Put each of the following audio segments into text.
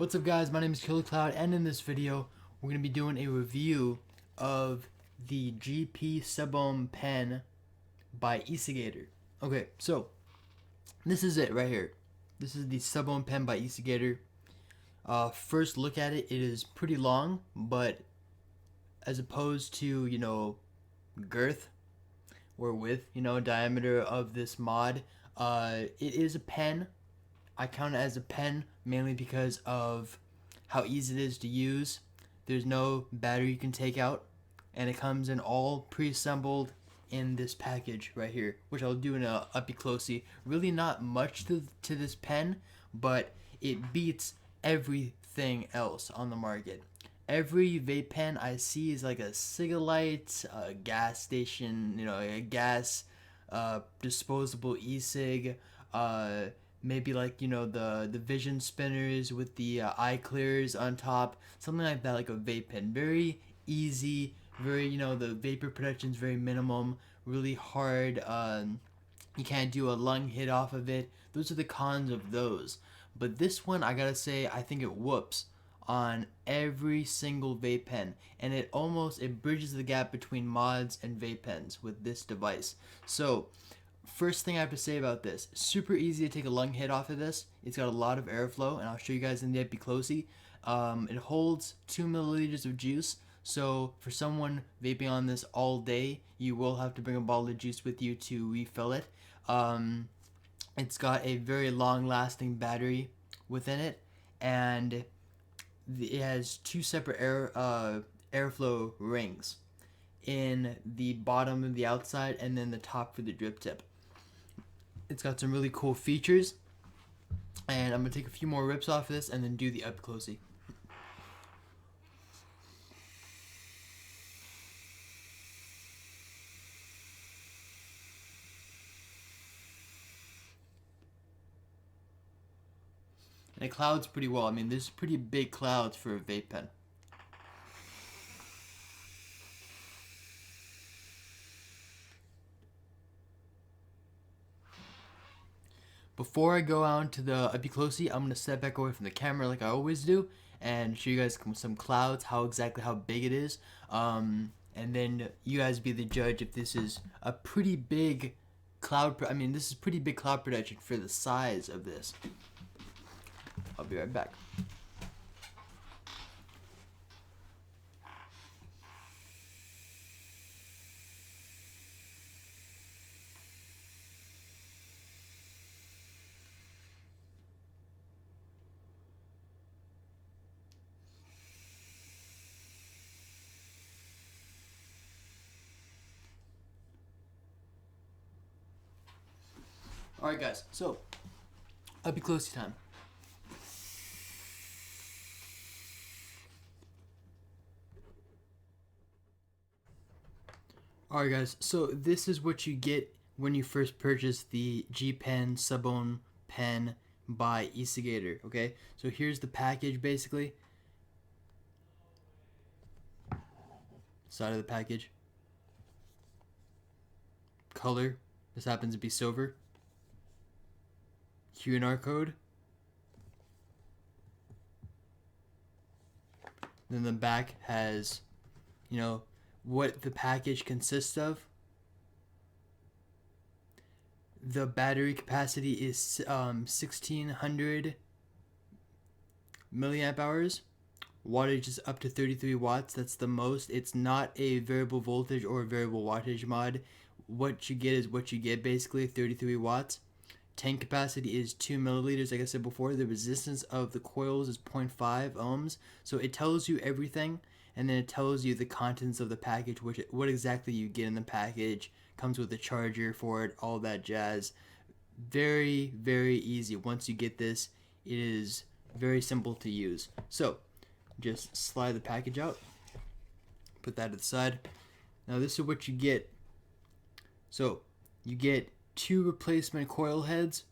What's up guys, my name is Killer Cloud, and in this video we're going to be doing a review of the GTP Subohm pen by Ecigator. Okay, so this is it right here. This is the Subohm pen by Ecigator. First look at it, it is pretty long, but as opposed to, girth or width, diameter of this mod, it is a pen. I count it as a pen mainly because of how easy it is to use. There's no battery you can take out, and it comes in all pre-assembled in this package right here, which I'll do in a uppy closey. Really not much to this pen, but it beats everything else on the market. Every vape pen I see is like a Cigalite, a gas station, a gas disposable e-cig, maybe like the vision spinners with the eye clears on top, something like that, like a vape pen. Very easy, very the vapor protection is very minimum, really hard. You can't do a lung hit off of it. Those are the cons of those. But this one, I gotta say, I think it whoops on every single vape pen, and it bridges the gap between mods and vape pens with this device. So first thing I have to say about this, super easy to take a lung hit off of this. It's got a lot of airflow, and I'll show you guys in the epi closey. It holds 2 milliliters of juice, so for someone vaping on this all day, you will have to bring a bottle of juice with you to refill it. It's got a very long-lasting battery within it, and it has two separate airflow rings in the bottom of the outside, and then the top for the drip tip. It's got some really cool features, and I'm gonna take a few more rips off this and then do the up closey. And it clouds pretty well. I mean, there's pretty big clouds for a vape pen. Before I go on to the epi closey, I'm gonna step back away from the camera like I always do and show you guys some clouds, how big it is, and then you guys be the judge if this is a pretty big cloud. This is pretty big cloud protection for the size of this. I'll be right back. Alright guys, so epi closey time. Alright guys, so this is what you get when you first purchase the G-Pen Subohm pen by Ecigator, okay? So here's the package basically. Side of the package. Color, this happens to be silver. Q&R code. Then the back has, what the package consists of. The battery capacity is 1600 milliamp hours. Wattage is up to 33 watts. That's the most. It's not a variable voltage or variable wattage mod. What you get is what you get, basically 33 watts. Tank capacity is 2 milliliters. Like I said before, the resistance of the coils is 0.5 ohms. So it tells you everything, and then it tells you the contents of the package, what exactly you get in the package. Comes with a charger for it, all that jazz. Very, very easy. Once you get this, it is very simple to use. So just slide the package out, put that to the side. Now this is what you get. So you get 2 replacement coil heads,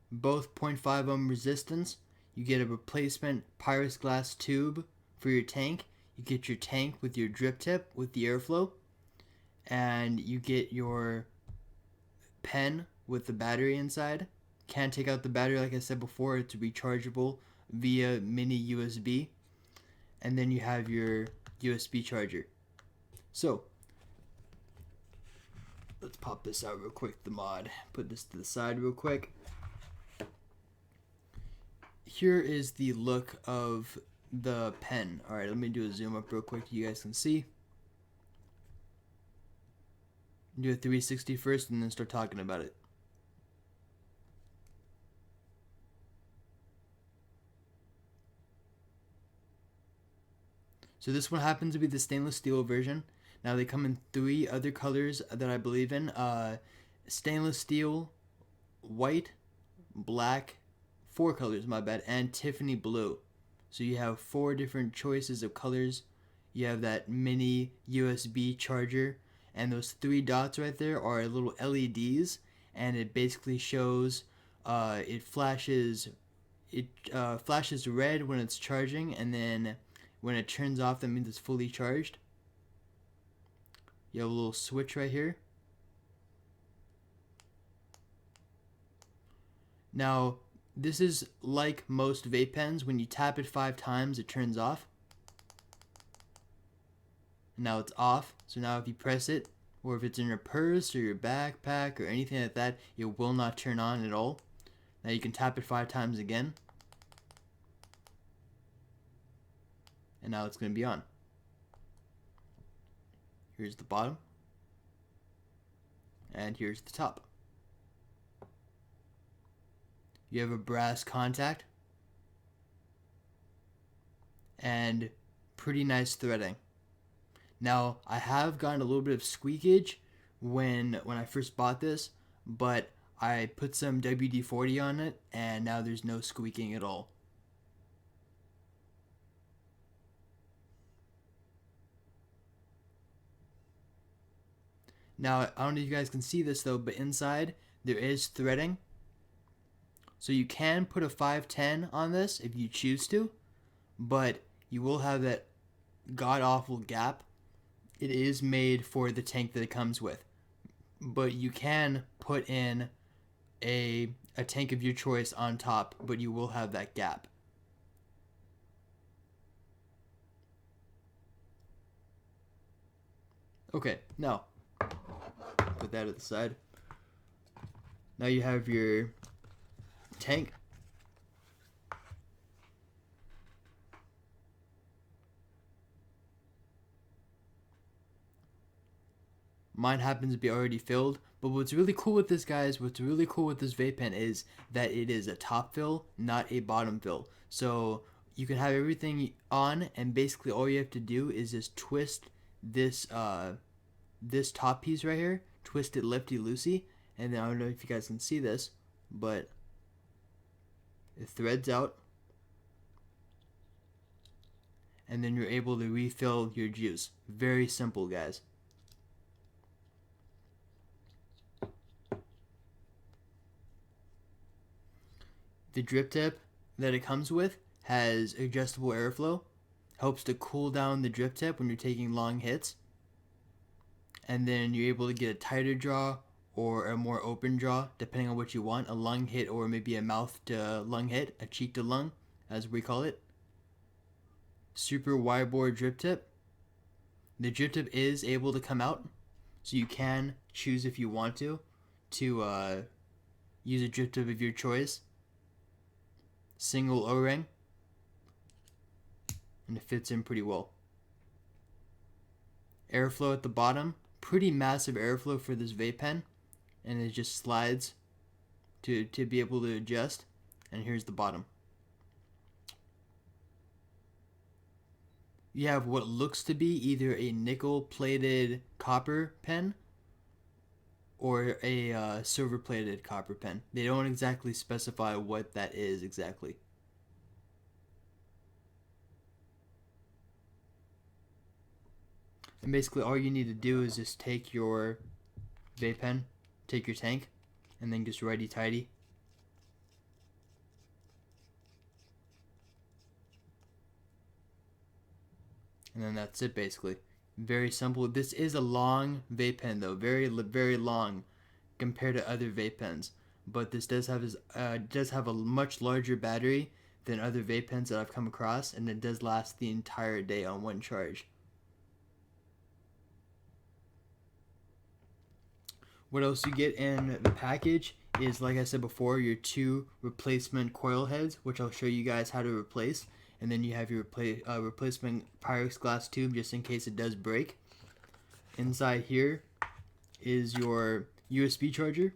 both 0.5 ohm resistance. You get a replacement Pyrex glass tube for your tank. You get your tank with your drip tip with the airflow, and you get your pen with the battery inside. Can't take out the battery, like I said before, it's rechargeable via mini USB, and then you have your USB charger. So let's pop this out real quick, the mod. Put this to the side real quick. Here is the look of the pen. Alright, let me do a zoom up real quick so you guys can see. Do a 360 first and then start talking about it. So this one happens to be the stainless steel version. Now they come in 3 other colors that I believe in. Stainless steel, white, black, 4 colors, my bad, and Tiffany blue. So you have 4 different choices of colors. You have that mini USB charger, and those 3 dots right there are little LEDs, and it basically shows it flashes red when it's charging, and then when it turns off, that means it's fully charged. You have a little switch right here. Now, this is like most vape pens. When you tap it 5 times, it turns off. Now it's off. So now if you press it, or if it's in your purse or your backpack or anything like that, it will not turn on at all. Now you can tap it 5 times again. And now it's going to be on. Here's the bottom. And here's the top. You have a brass contact. And pretty nice threading. Now, I have gotten a little bit of squeakage when I first bought this, but I put some WD-40 on it, and now there's no squeaking at all. Now, I don't know if you guys can see this though, but inside there is threading. So you can put a 510 on this if you choose to, but you will have that god-awful gap. It is made for the tank that it comes with. But you can put in a tank of your choice on top, but you will have that gap. Okay, now put that at the side. Now you have your tank. Mine happens to be already filled, but what's really cool with this, guys, what's really cool with this vape pen is that it is a top fill, not a bottom fill. So you can have everything on, and basically all you have to do is just twist this this top piece right here, twist it lefty-loosey, and then I don't know if you guys can see this, but it threads out, and then you're able to refill your juice. Very simple, guys. The drip tip that it comes with has adjustable airflow, helps to cool down the drip tip when you're taking long hits, and then you're able to get a tighter draw or a more open draw depending on what you want, a lung hit or maybe a mouth to lung hit, a cheek to lung as we call it. Super wide bore drip tip. The drip tip is able to come out, so you can choose if you want to use a drip tip of your choice. Single O-ring, and it fits in pretty well. Airflow at the bottom, pretty massive airflow for this vape pen, and it just slides to be able to adjust. And here's the bottom. You have what looks to be either a nickel plated copper pen or a silver plated copper pen. They don't exactly specify what that is exactly. And basically all you need to do is just take your vape pen, take your tank, and then just righty-tighty. And then that's it basically. Very simple. This is a long vape pen though, very long compared to other vape pens. But this does have a much larger battery than other vape pens that I've come across, and it does last the entire day on one charge. What else you get in the package is, like I said before, your 2 replacement coil heads, which I'll show you guys how to replace. And then you have your replacement Pyrex glass tube just in case it does break. Inside here is your USB charger.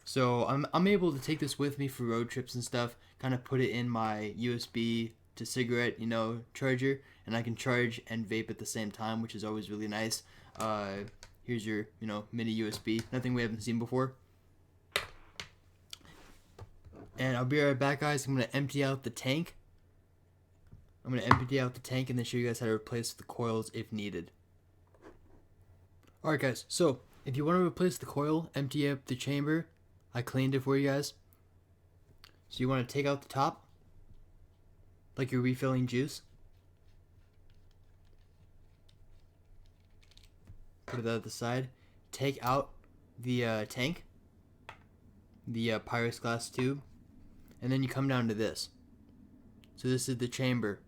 So I'm able to take this with me for road trips and stuff, kind of put it in my USB to cigarette, charger, and I can charge and vape at the same time, which is always really nice. Here's your, mini USB, nothing we haven't seen before. And I'll be right back, guys. I'm going to empty out the tank. And then show you guys how to replace the coils if needed. Alright guys, so if you want to replace the coil, empty up the chamber. I cleaned it for you guys. So you want to take out the top, like you're refilling juice. Put it at the side. Take out the tank, the Pyrex glass tube, and then you come down to this. So this is the chamber.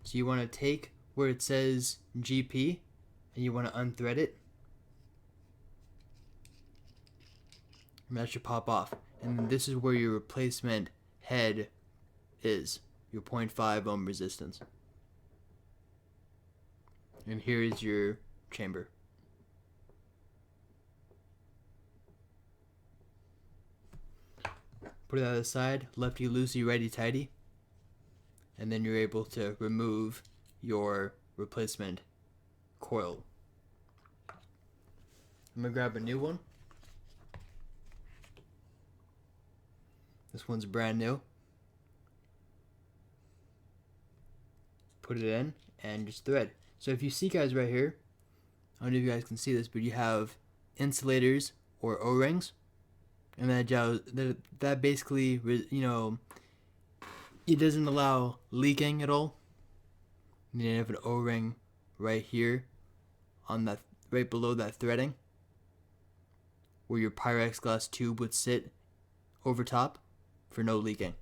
So you want to take where it says GP, and you want to unthread it. And that should pop off. And then this is where your replacement head is, your 0.5 ohm resistance. And here is your chamber. Put it on the side, lefty loosey, righty tighty, and then you're able to remove your replacement coil. I'm gonna grab a new one. This one's brand new. Put it in and just thread. So if you see, guys, right here, I don't know if you guys can see this, but you have insulators or O-rings, and that basically, it doesn't allow leaking at all. And then you have an O-ring right here on that, right below that threading, where your Pyrex glass tube would sit over top for no leaking.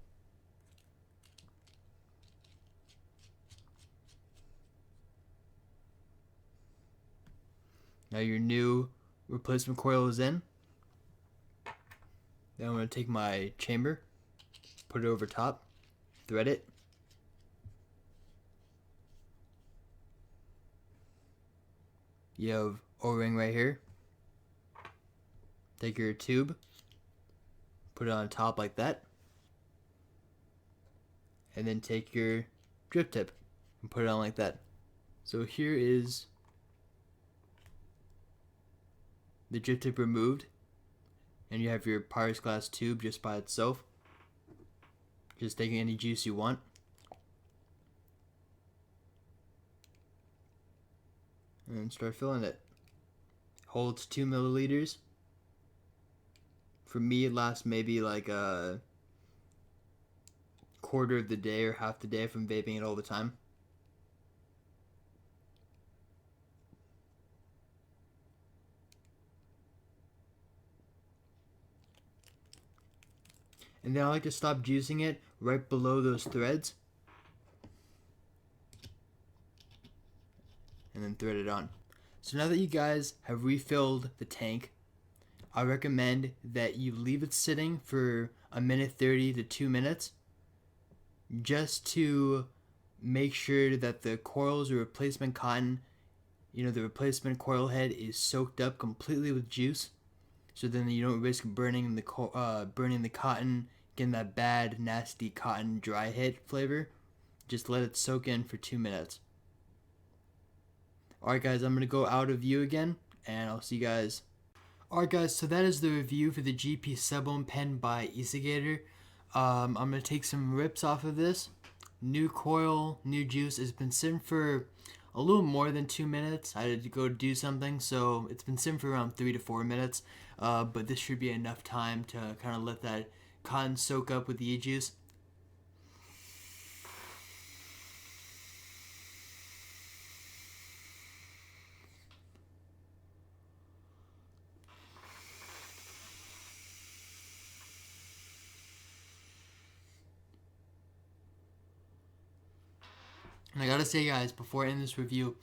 Now your new replacement coil is in. Then I'm going to take my chamber, put it over top, thread it. You have O-ring right here. Take your tube, put it on top like that. And then take your drip tip and put it on like that. So here is the drip tip removed, and you have your Pyrex glass tube just by itself. Just taking any juice you want. And then start filling it. Holds 2 milliliters. For me, it lasts maybe like a quarter of the day or half the day if I'm vaping it all the time. And then I like to stop juicing it right below those threads. And then thread it on. So now that you guys have refilled the tank, I recommend that you leave it sitting for 1:30 to 2 minutes, just to make sure that the coils or replacement cotton, the replacement coil head is soaked up completely with juice. So then you don't risk burning the cotton, getting that bad, nasty cotton dry hit flavor. Just let it soak in for 2 minutes. Alright guys, I'm going to go out of view again, and I'll see you guys. Alright guys, so that is the review for the GTP Sub-ohm pen by Ecigator. I'm going to take some rips off of this. New coil, new juice. It's been sitting for a little more than 2 minutes. I had to go do something, so it's been sitting for around 3 to 4 minutes. But this should be enough time to kind of let that cotton soak up with the e-juice. And I gotta say, guys, before I end this review,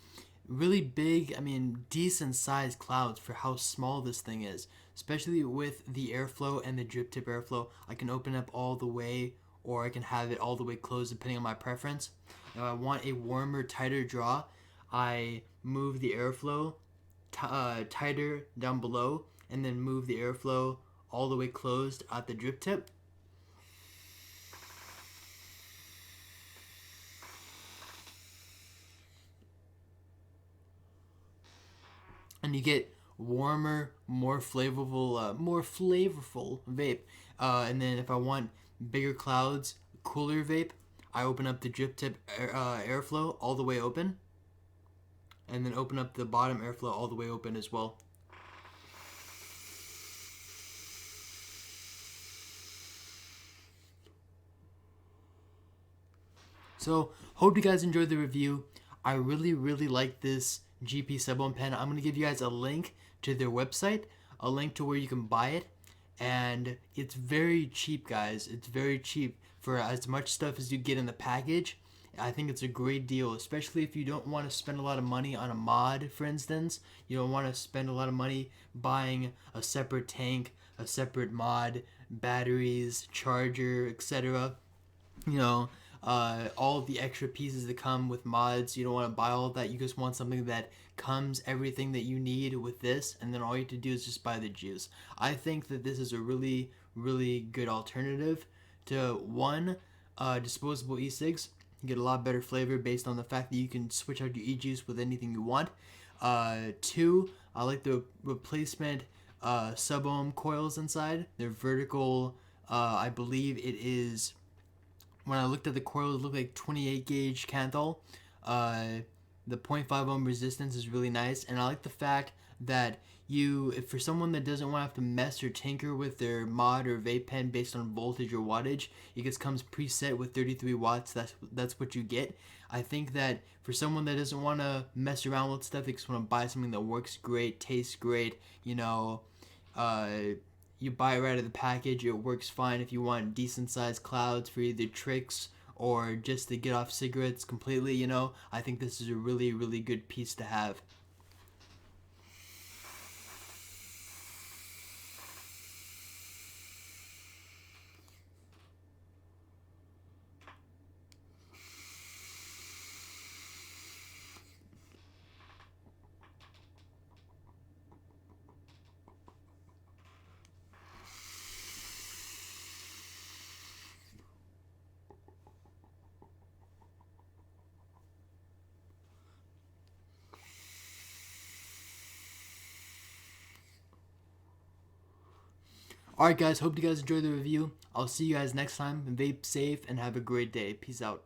really big, I mean, decent sized clouds for how small this thing is. Especially with the airflow and the drip tip airflow, I can open up all the way, or I can have it all the way closed depending on my preference. If I want a warmer, tighter draw, I move the airflow tighter down below, and then move the airflow all the way closed at the drip tip. And you get warmer, more flavorful vape. And then if I want bigger clouds, cooler vape, I open up the drip tip airflow all the way open, and then open up the bottom airflow all the way open as well. So, hope you guys enjoyed the review. I really like this GP Sub-ohm pen. I'm going to give you guys a link to their website, a link to where you can buy it. And it's very cheap, guys. It's very cheap for as much stuff as you get in the package. I think it's a great deal, especially if you don't want to spend a lot of money on a mod, for instance. You don't want to spend a lot of money buying a separate tank, a separate mod, batteries, charger, etc. You know, all of the extra pieces that come with mods. You don't want to buy all of that. You just want something that comes everything that you need with this, and then all you have to do is just buy the juice. I think that this is a really good alternative to one, disposable e-cigs. You get a lot better flavor based on the fact that you can switch out your e-juice with anything you want. Two, I like the replacement Subohm coils inside. They're vertical. I believe it is, when I looked at the coil, it looked like 28 gauge Canthal. The 0.5 ohm resistance is really nice, and I like the fact that if for someone that doesn't want to have to mess or tinker with their mod or vape pen based on voltage or wattage, it just comes preset with 33 watts. That's what you get. I think that for someone that doesn't want to mess around with stuff, they just want to buy something that works great, tastes great, you buy it right out of the package. It works fine if you want decent sized clouds for either tricks or just to get off cigarettes completely. I think this is a really good piece to have. Alright guys, hope you guys enjoyed the review. I'll see you guys next time. Vape safe and have a great day. Peace out.